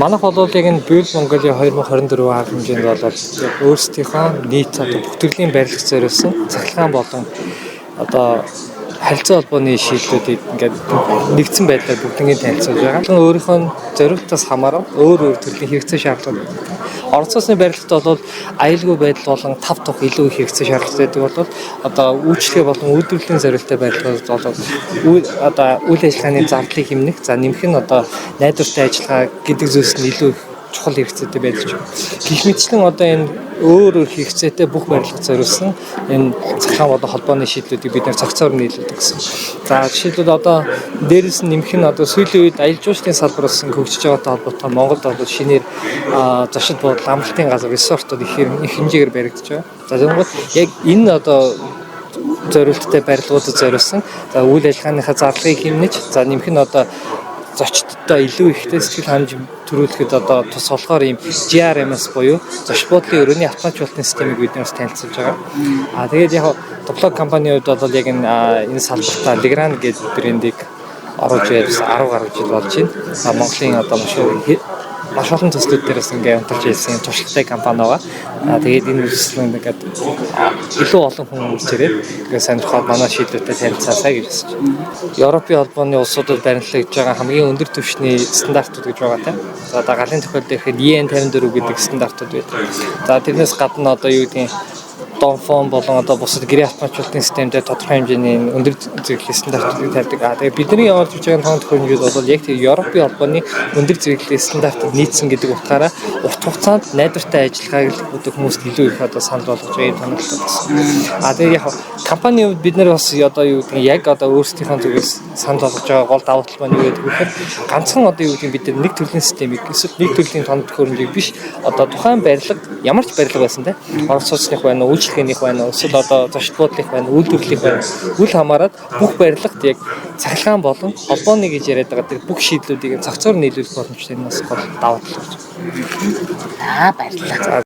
Манайх бол яг энэ Build Mongolia 2024 хар хэмжээнд бол яг өөрсдийнхөө нийт одоо бүх төрлийн барилгыг зориулсан цахилгаан болон одоо харилцаа холбооны шийдлүүдийг ингээд нэгдсэн байдлаар бүгднийг танилцуулж байгаа. Өөрийнхөө зорилтоос хамааран өөр төрлийн хэрэгцээ шаардлагууд. Орцосны барилгад бол аюулгүй байдал болон тав тух илүү их хэрэгцээ шаардлагатай байдаг бол одоо үйлчлэгээ болон үйлдвэрлэлийн зорилттой барилгад бол одоо үйл ажиллагааны зардлыг хэмнэх, за нэмэх нь одоо найдвартай ажиллагаа гэдэг зүйлс нь илүү чухал хэрэгцээтэй байж байна. Гэх мэтчлэн одоо энэ өөр хэрэгцээтэй бүх барилгад зориулсан энэ цахилгаан болон холбооны шийдлүүдийг бид нэр цогцоор нийлүүлдэг гэсэн. За жишээлбэл одоо дээрээс нь нэмэх нь одоо сүүлийн үед аялал жуулчлалын салбараас хөгжиж байгаатай холбоотой Монголд бол шинээр зочид буудал амралтын газар ресортууд их хэмжээгээр баригдаж байгаа. За тэгвэл яг энэ одоо зорилттой барилгуудад зориулсан за үйл ажиллагааныхаа зарлагыг хэмнэж за нэмэх нь одоо зочдтой илүү ихтэй сэтгэл ханамж төрүүлэхэд одоо тус болохоор ийм GRMS буюу зочид буудлын өрөөний автоматжуулалтын системийг бид нэрс танилцуулж байгаа. Тэгээд яг тоглог компанийн хувьд бол яг энэ салбартаа Legrand гэдэг брендийг оруулж ирсэн 10 гаруй жил болж байна. Монголын одоо маш олон төслүүд дээрээс ингээд унтарч ирсэн туршлагатай компани байгаа. Тэгээд энэ үйлчлэл ингээд илүү олон хүн үзээрэй. Тэгээд сонирхоод манай шийдвэртэй танилцаасаа гэж хэлж байна. Европын холбооны улсуудад баримтлагдж байгаа хамгийн өндөр түвшний стандартууд гэж байгаа тийм. За одоо галын тохиолдолд ихэд EN54 гэдэг стандартууд байдаг. За тэрнээс гадна одоо юу гэдгийг Донфон болон одоо бусад гэрээ автоматжуулалтын системтэй тодорхой хэмжээний өндөр зэрэглэлийн стандартуудыг тавьдаг. Тэгээд бидний явуулж байгаа тоон төхөөрөмжүүд бол яг тийм Европын холбооны өндөр зэрэглэлийн стандартууд нийцсэн гэдэг утгаараа урт хугацаанд найдвартай ажиллагааг л хүмүүст илүү их одоо санал болгож байгаа юм санагддаг байна. Тэгээд яг компанийн хувьд бид нар бас одоо юу гэдгийг яг одоо өөрсдийнхөө зүгээс санал болгож байгаа гол давуу тал маань юу гэдэг вэ гэхээр ганцхан одоо юу гэдгийг бид нар нэг төрлийн системийг эсвэл нэг төрлийн тоон төхөөрөмжийг биш одоо тухайн барилга ямар ч барилга байсан те орон сууцных байна уу үйлчлэгээнийх байна уу эсвэл одоо зочид буудлынх байна үйлдвэрлэлийнх байна үл хамааран бүх барилгад яг цахилгаан болон холбооны гэж яриад байгаа тэр бүх шийдлүүдийг цогцоор нийлүүлэх боломжтой нь бас гол давуу тал болж байна. Баярлалаа.